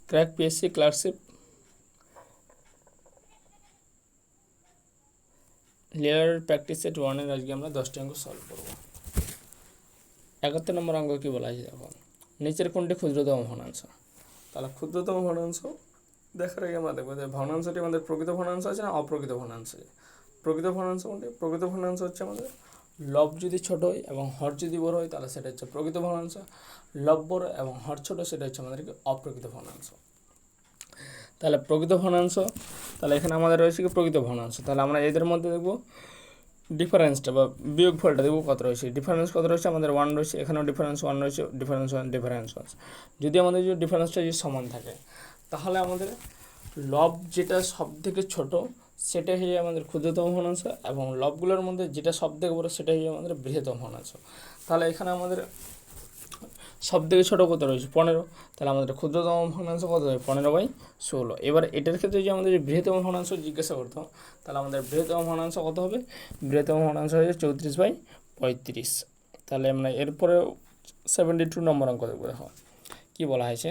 Crack PSC clerkship layer practice set 1-এর আজকে আমরা 10টি অঙ্ক সলভ করব। 71 নম্বর অঙ্ক কী বলা আছে দেখো, নিচের কোনটি ক্ষুদ্রতম ভগ্নাংশ। তাহলে ক্ষুদ্রতম ভগ্নাংশ দেখার আগে আমরা দেখবো যে ভগ্নাংশটি আমাদের প্রকৃত ভগ্নাংশ আছে না অপ্রকৃত ভগ্নাংশ আছে। প্রকৃত ভগ্নাংশ কোনটি? প্রকৃত ভগ্নাংশ হচ্ছে আমাদের লব যদি ছোট হয় এবং হর যদি বড় হয় তাহলে সেটা হচ্ছে প্রকৃত ভগ্নাংশ। লব বড় এবং হর ছোট সেটা হচ্ছে আমাদেরকে অপ্রকৃত ভগ্নাংশ। তাহলে প্রকৃত ভগ্নাংশ, তাহলে এখানে আমাদের রয়েছে কি প্রকৃত ভগ্নাংশ। তাহলে আমরা এদের মধ্যে দেখবো ডিফারেন্সটা বা বিয়োগফলটা দেখবো কত রয়েছে। ডিফারেন্স কত রয়েছে? আমাদের 1 রয়েছে, এখানেও ডিফারেন্স 1 রয়েছে, ডিফারেন্স 1 ডিফারেন্স 1। যদি আমাদের যদি ডিফারেন্সটা যদি সমান থাকে তাহলে আমাদের লব যেটা সব থেকে ছোটো সেটা হয়ে আমাদের ক্ষুদ্রতম ভগ্নাংশ এবং লবগুলোর মধ্যে যেটা সব থেকে বড়ো সেটা হয়ে আমাদের বৃহত্তম ভগ্নাংশ। তাহলে এখানে আমাদের সব থেকে ছোটো কত রয়েছে? 15। তাহলে আমাদের ক্ষুদ্রতম ভগ্নাংশ কত হবে? 15/16। এবার এটার ক্ষেত্রে যদি আমাদের বৃহত্তম ভগ্নাংশ জিজ্ঞাসা করতো তাহলে আমাদের বৃহত্তম ভগ্নাংশ কত হবে? বৃহত্তম ভগ্নাংশ হচ্ছে 34/35। তাহলে আমরা এরপরে 72 নম্বর অঙ্ক দেখবো। দেখো কী বলা হয়েছে,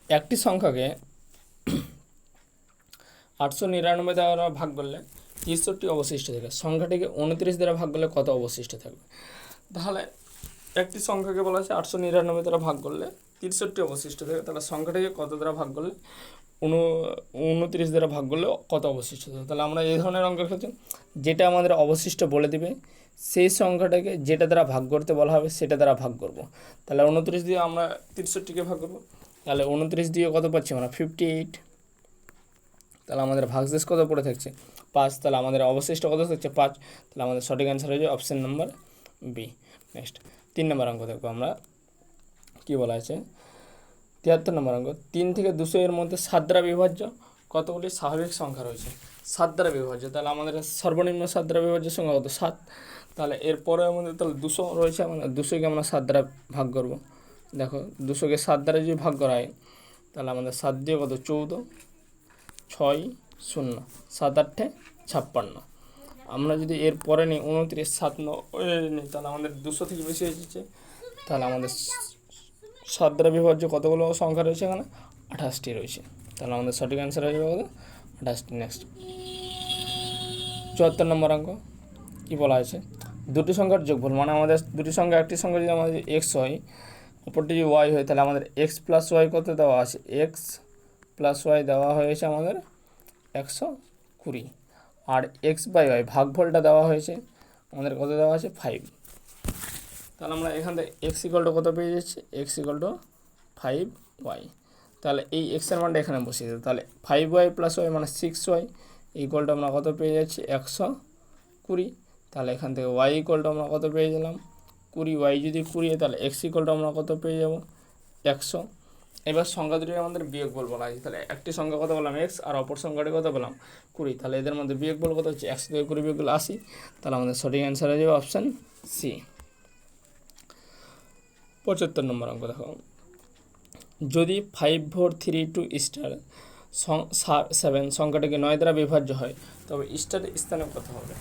একটি সংখ্যাকে 899 দ্বারা ভাগ করলে 63 অবশিষ্ট থাকে। সংখ্যাটিকে 29 দ্বারা ভাগ করলে কত অবশিষ্ট থাকবে? তাহলে একটি সংখ্যাকে বলা আছে 899 দ্বারা ভাগ করলে 63 অবশিষ্ট থাকে। তাহলে সংখ্যাটিকে কত দ্বারা ভাগ করলে 29 দ্বারা ভাগ করলে কত অবশিষ্ট থাকে? তাহলে আমরা এই ধরনের অঙ্কের ক্ষেত্রে যেটা আমাদের অবশিষ্ট বলে দিবে সেই সংখ্যাটাকে যেটা দ্বারা ভাগ করতে বলা হবে সেটা দ্বারা ভাগ করব। তাহলে 29 দিয়ে আমরা 63কে ভাগ করব। তাহলে 29 দিয়ে কত পাচ্ছি আমরা? 58। তাহলে আমাদের ভাগশেষ কত পড়ে থাকছে? 5। তাহলে আমাদের অবশিষ্ট কত থাকছে? 5। তাহলে আমাদের সঠিক অ্যান্সার হয়ে যাবে অপশান নাম্বার বি। নেক্সট 3 নম্বর অঙ্ক দেখবো আমরা, কী বলা আছে 73 নম্বর অঙ্ক। 3 থেকে 200 এর মধ্যে 7 দ্বারা বিভাজ্য কতগুলি স্বাভাবিক সংখ্যা রয়েছে? 7 দ্বারা বিভাজ্য, তাহলে আমাদের সর্বনিম্ন 7 দ্বারা বিভাজ্য সংখ্যা কত? 7। তাহলে এরপরে আমাদের তাহলে 200 রয়েছে, আমাদের 200কে আমরা 7 দ্বারা ভাগ করব। দেখো 200কে 7 দ্বারা যদি ভাগ করা হয় তাহলে আমাদের 7 দিয়ে কত? 14, 6, 0, 7 8 56। আমরা যদি এর পরে নিই 29, 7 নিই তাহলে আমাদের 200 থেকে বেশি হয়ে যাচ্ছে। তাহলে আমাদের 7 দ্বারা বিভাজ্য কতগুলো সংখ্যা রয়েছে? এখানে 28টি রয়েছে। তাহলে আমাদের সঠিক অ্যান্সার হয়ে যাবে কত? 28টি। নেক্সট 74 নম্বর অঙ্ক, কী বলা আছে, দুটি সংখ্যার যোগফল, মানে আমাদের দুটি সংখ্যা, একটি সংখ্যা যদি আমাদের এক্স হয় অপরটি যদি ওয়াই হয় তাহলে আমাদের এক্স প্লাস ওয়াই কত দেওয়া আছে? এক্স প্লাস ওয়াই দেওয়া হয়েছে আমাদের 120। আর এক্স বাই ওয়াই ভাগফলটা দেওয়া হয়েছে আমাদের কত দেওয়া আছে? 5। তাহলে আমরা এখান থেকে এক্স ইকুয়াল টু কত পেয়ে যাচ্ছি? X equal to 5y। তাহলে এই এক্সের মানটা এখানে বসিয়ে দেবো। তাহলে 5y প্লাস ওয়াই মানে 6y ইকুয়াল টু আমরা কত পেয়ে যাচ্ছি? 120। তাহলে এখান থেকে ওয়াই ইকুয়াল টু আমরা কত পেয়ে গেলাম? 20। ওয়াই যদি 20 তাহলে এক্স ইকুয়াল টু আমরা কত পেয়ে যাব? 100। এবার সংখ্যা দুটি আমাদের বিয়োগফল বলা আছে। তাহলে একটি সংখ্যা কত বললাম? এক্স, আর অপর সংখ্যাটি কত বললাম? 20। তাহলে এদের মধ্যে বিয়োগফল কত হচ্ছে? 100 থেকে 20 বিয়োগ করলে 80। তাহলে আমাদের সঠিক অ্যান্সার হয়ে যাবে অপশান সি। 75 নম্বর অঙ্ক দেখো, যদি 5432*7 সংখ্যাটিকে 9 দ্বারা বিভাজ্য হয় তবে স্টারের স্থানে কত হবে?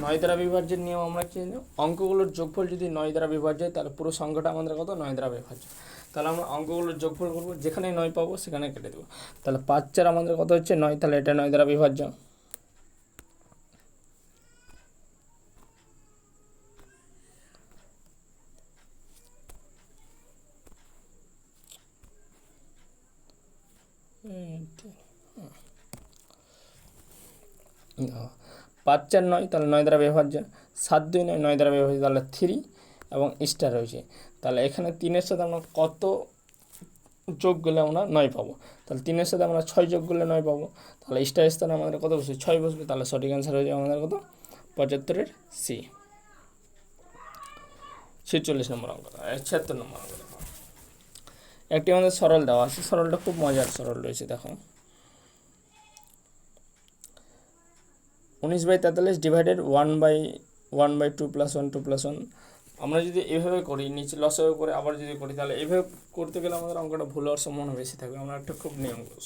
9 দ্বারা বিভাজ্যের নিয়ম আমরা কি জানি? অঙ্কগুলোর যোগফল যদি 9 দ্বারা বিভাজ্য হয় তাহলে পুরো সংখ্যাটা আমাদের কত? 9 দ্বারা বিভাজ্য। তাহলে আমরা অঙ্কগুলোর যোগফল করবো, যেখানে 9 পাবো সেখানে কেটে দেবো। তাহলে 5 4 আমাদের কত হচ্ছে? 9। তাহলে এটা 9 দ্বারা বিভাজ্য। পাঁচ 4 9, তাহলে 9 দ্বারা বিভাজ্য। 7 2 9, 9 দ্বারা বিভাজ্য, তাহলে 3 এবং স্টার রয়েছে। তাহলে এখানে 3-এর সাথে আমরা কত যোগ করলে আমরা 9 পাবো? তাহলে 3-এর সাথে আমরা 6 যোগ করলে 9 পাবো। তাহলে স্টারের স্থানে আমাদের কত বসবে? 6 বসবে। তাহলে সঠিক অ্যান্সার হয়ে যাবে আমাদের কত? 75-এর সি। 46 নম্বর অঙ্ক, 76 নম্বর অঙ্ক দেখো, একটি আমাদের সরল দেওয়া আছে। সরলটা খুব মজার সরল রয়েছে। দেখো 19/43 ডিভাইডেড 1/2 + 1 2 + 1। আমরা যদি এভাবে করি, নিচে লসাগু করে আবার যদি করি তাহলে এভাবে করতে গেলে আমাদের অঙ্কটা ভুল হওয়ার সম্ভাবনা বেশি থাকবে। আমরা একটা খুব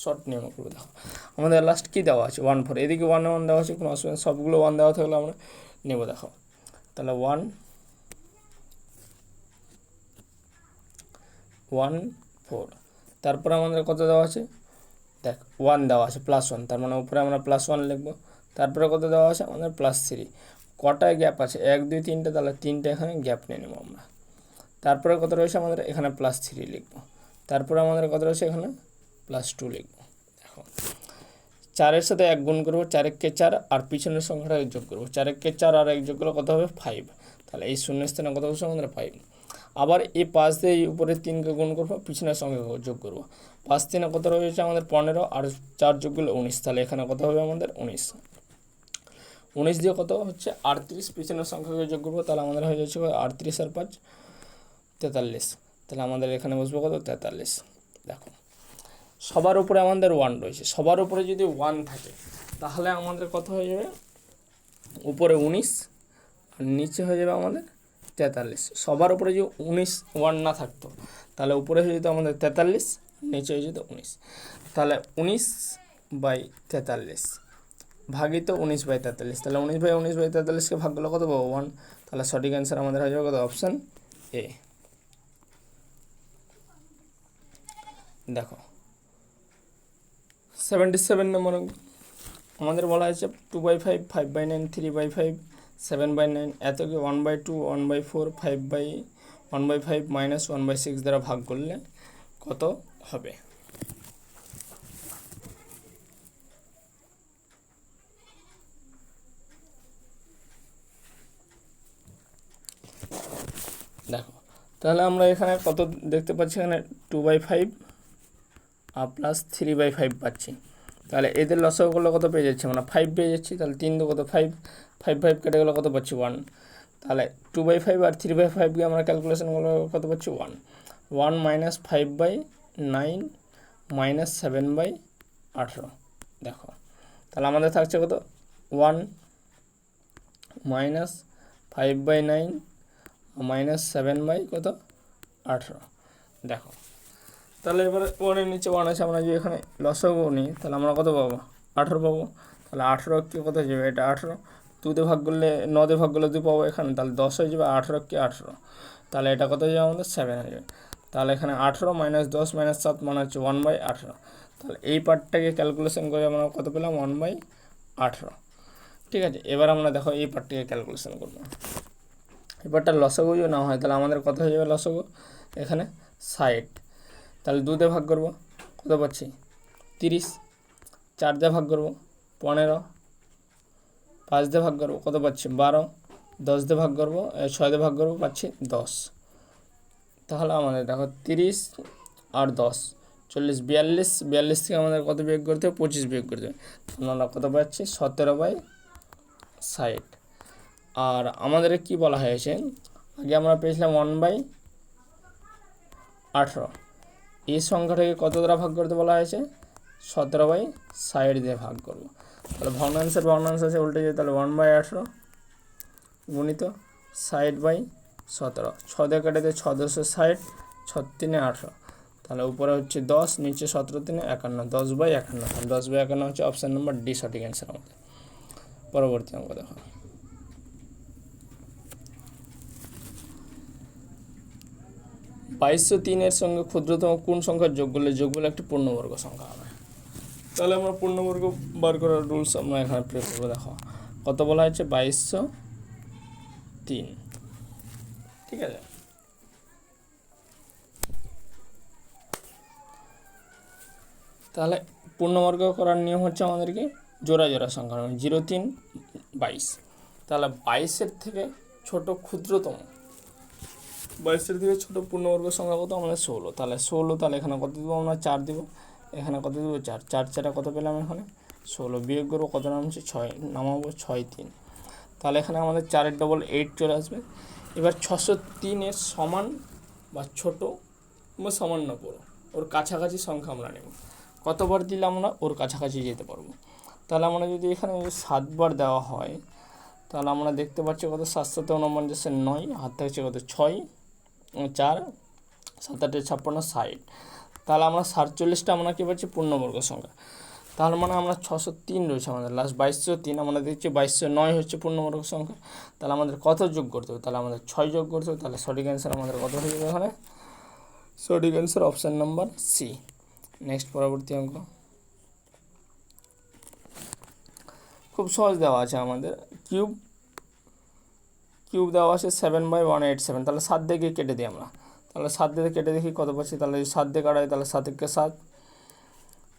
শর্ট নিয়ম করবো। দেখো আমাদের লাস্ট কী দেওয়া আছে? 1 4। এদিকে 1 1 দেওয়া আছে, কোনো অসুবিধা, সবগুলো 1 দেওয়া থাকলে আমরা নেব। দেখো তাহলে 1 1 4। তারপরে আমাদের কত দেওয়া আছে, দেখ 1 দেওয়া আছে +1, তার মানে উপরে আমরা +1 লিখব। তারপরে কত দেওয়া আছে আমাদের +3। কটায় গ্যাপ আছে, 1 2 3টে, তাহলে 3টে এখানে গ্যাপ নিয়ে নেব আমরা। তারপরে কত রয়েছে আমাদের এখানে +3 লিখব। তারপরে আমাদের কত রয়েছে এখানে +2 লিখব। দেখো 4-এর সাথে 1 গুণ করবো, 4 × 4, আর পিছনের সংখ্যাটা যোগ করবো, 4 × 4 আর 1 যোগ করলে কত হবে 5। তাহলে এই শূন্যের স্থানে কত বসে আমাদের 5। আবার এই 5 দিয়ে এই উপরে 3কে গুণ করবো, পিছনের সংখ্যা যোগ করবো। 5 3 কত রয়েছে আমাদের 15, আর 4 যোগ করলে 19। তাহলে এখানে কত হবে আমাদের 19। 19 দিয়ে কত হচ্ছে 38, পিছনের সংখ্যাকে যোগ করবো, তাহলে আমাদের হয়ে যাচ্ছে 38 আর 5 43। তাহলে আমাদের এখানে বসবো কত 43। দেখো সবার উপরে আমাদের 1 রয়েছে, সবার উপরে যদি 1 থাকে তাহলে আমাদের কত হয়ে যাবে, উপরে 19 আর নিচে হয়ে যাবে আমাদের 43। সবার উপরে যদি 1 না থাকতো তাহলে উপরে হয়ে যেত আমাদের 43, নিচে হয়ে যেত 19। তাহলে 19/43 ভাগিত 19/43। তাহলে 19/43কে ভাগ করলে কত পাবো 1। তাহলে সঠিক অ্যান্সার আমাদের হয়ে যাবে কত, অপশান এ। দেখো 77 নম্বর আমাদের বলা হয়েছে 2/5, 5/9, 3/5, 7/9 এতকে 1/2, 1/4, 1/5 -1/6 দ্বারা ভাগ করলে কত হবে। দেখো তাহলে আমরা এখানে কত দেখতে পাচ্ছি, এখানে 2/5 আর +3/5 পাচ্ছি। তাহলে এদের লসাগু করলে কত পেয়ে যাচ্ছি আমরা, 5 পেয়ে যাচ্ছি। তাহলে 3 দু কত 5, 5 কেটে গেলে কত পাচ্ছি 1। তাহলে 2/5 আর 3/5কে আমরা ক্যালকুলেশন করলে কত পাচ্ছি 1। 1 - 5/9 - 7/18। দেখো তাহলে আমাদের থাকছে কত 1 - 5/9 - 7/18। দেখো তাহলে এবারে 1-এর নিচে 1 আছে, আমরা যদি এখানে লসাগু নিই তাহলে আমরা কত পাবো 18 পাবো। তাহলে 18 কে কত হয়ে যাবে, এটা 18, 2 দিয়ে ভাগ করলে 9 দিয়ে ভাগ করলে 2 পাবো এখানে, তাহলে 10 হয়ে যাবে। 18 কে 18, তাহলে এটা কত হয়ে যাবে আমাদের 7 হয়ে যাবে। তাহলে এখানে 18 - 10 - 7 মানে হচ্ছে 1/18। তাহলে এই পার্টটাকে ক্যালকুলেশন করে আমরা কত পেলাম 1/18। ঠিক আছে, এবার আমরা দেখো এই পার্টটাকে ক্যালকুলেশন করবো। এবারটা লসাগু যদি না হয় তাহলে আমাদের কত হয়ে যাবে লসাগু, এখানে 60। তাহলে 2 দিয়ে ভাগ করবো, কত পাচ্ছি 30। 4 দিয়ে ভাগ করবো 15। 5 দিয়ে ভাগ করবো কত পাচ্ছি 12। 10 দিয়ে ভাগ করবো 6 দিয়ে ভাগ করবো পাচ্ছি 10। তাহলে আমাদের দেখো 30 আর 10 40, 42 থেকে আমাদের কত বিয়োগ করতে হবে 25 বিয়োগ করতে হবে। আমরা কত পাচ্ছি 17/60। আর আমাদের কি বলা হয়েছে, আগে আমরা পেয়েছিলাম 1/18, এই সংখ্যাটাকে কত দ্বারা ভাগ করতে বলা হয়েছে 17/60 দিয়ে ভাগ করবো। তাহলে ভগ্নাংশ আছে উল্টে যায়, তাহলে 1/18 গুণিত 60/17। 6 দিয়ে কেটে দিয়ে 6 10 60, 6 3 18। তাহলে উপরে হচ্ছে 10, নিচে 17 3 51, 10/51। 10/51 হচ্ছে অপশান নম্বর ডি সঠিক অ্যান্সার আমাদের। পরবর্তী অঙ্ক দেখো 2203-এর সঙ্গে ক্ষুদ্রতম কোন সংখ্যার যোগ করলে যোগফল একটি পূর্ণবর্গ সংখ্যা হবে। তাহলে আমরা পূর্ণবর্গ বার করার রুলস আমরা এখানে প্রয়োগ করবো। দেখো কত বলা হয়েছে 2203, ঠিক আছে। তাহলে পূর্ণবর্গ করার নিয়ম হচ্ছে আমাদেরকে জোড়া জোড়া সংখ্যা, 0 3 22। তাহলে 22-এর থেকে ছোট ক্ষুদ্রতম, 22-এর থেকে ছোটো পূর্ণবর্গ সংখ্যা কত আমাদের 16। তাহলে 16, তাহলে এখানে কত দেবো আমরা 4 দেবো, এখানে কত দেবো 4, 4 4 কত পেলাম এখানে 16। বিয়োগ করবো কত নামছে 6, নামাবো 6 3। তাহলে এখানে আমাদের 4-এর ডবল 8 চলে আসবে। এবার 603-এর সমান বা ছোটো বা সামান্য বড় ওর কাছাকাছি সংখ্যা আমরা নেব। কতবার দিলে আমরা ওর কাছাকাছি যেতে পারবো। তাহলে আমরা যদি এখানে 7 বার দেওয়া হয় তাহলে আমরা দেখতে পাচ্ছি কত 7 7 49 9, হাত থাকছে কত 6 4 7 8 56 60। তাহলে আমরা 47টা আমরা কী পাচ্ছি পূর্ণবর্গ সংখ্যা। তাহলে মানে আমরা 603 রয়েছে আমাদের লাস্ট 2203, আমরা দেখছি 2209 হচ্ছে পূর্ণবর্গ সংখ্যা। তাহলে আমাদের কত যোগ করতে হবে, তাহলে আমাদের 6 যোগ করতে হবে। তাহলে সঠিক অ্যান্সার আমাদের কত হয়ে যাবে, এখানে সঠিক answer option number C. Next পরবর্তী অঙ্ক খুব সহজ দেওয়া আছে আমাদের। কিউব দেওয়া আছে 7/187, তাহলে 7 দিয়ে গিয়ে কেটে দিই আমরা। তাহলে 7 দিয়ে কেটে দেখি কত পাচ্ছি। তাহলে যদি 7 দিয়ে কাটাই তাহলে 7 একে 7,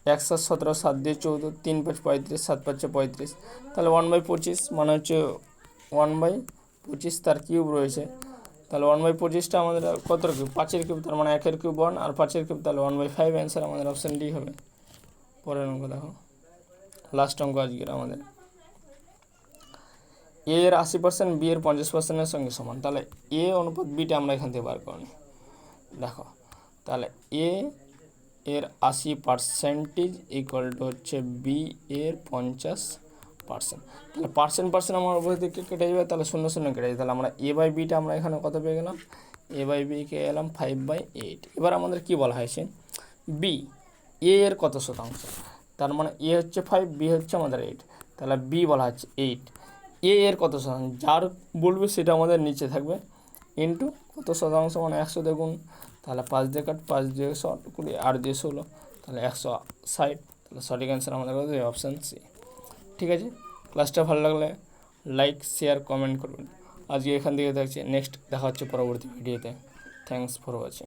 1 7 17, 7 দিয়ে 14, 3 5 35, 7 5 35। তাহলে 1/25 মানে হচ্ছে 1/25 তার কিউব রয়েছে। তাহলে 1/25টা আমাদের কত কিউব? 5-এর কিউব, তার মানে 1-এর কিউব 1 আর 5-এর কিউব, তাহলে 1/5 অ্যান্সার আমাদের অপশান ডি হবে। পরের অঙ্ক দেখো, লাস্ট অঙ্ক আজকের আমাদের। এ এর 80% বি এর 50%-এর সঙ্গে সমান। তাহলে এ অনুপাত বিটা আমরা এখান থেকে বার করে নিই। দেখো তাহলে এ এর 80% ইকুয়াল টু হচ্ছে বি এর 50%। তাহলে পার্সেন্ট আমার উপর দিকে কেটে যাবে, তাহলে 0 0 কেটে যাবে। তাহলে আমরা এ বাই বিটা আমরা এখানে কত পেয়ে গেলাম? এ বাই বিকে এলাম 5/8। এবার আমাদের কি বলা হয়েছে? বি এ এর কত শতাংশ? তার মানে এ হচ্ছে 5, বি হচ্ছে আমাদের 8, তাহলে বি বলা হচ্ছে 8। এ এর কত শতাংশ? যার বলবে সেটা আমাদের নিচে থাকবে, ইন্টু কত শতাংশ মানে 100 দিয়ে গুণ। তাহলে 5 দিয়ে কাট, 5 দিয়ে 20, 8 দিয়ে 16, তাহলে 160। তাহলে সঠিক অ্যান্সার আমাদের হবে অপশান সি। ঠিক আছে, ক্লাসটা ভালো লাগলে লাইক শেয়ার কমেন্ট করবেন। আজকে এখান থেকে দেখছি, নেক্সট দেখা হচ্ছে পরবর্তী ভিডিওতে। Thanks for watching.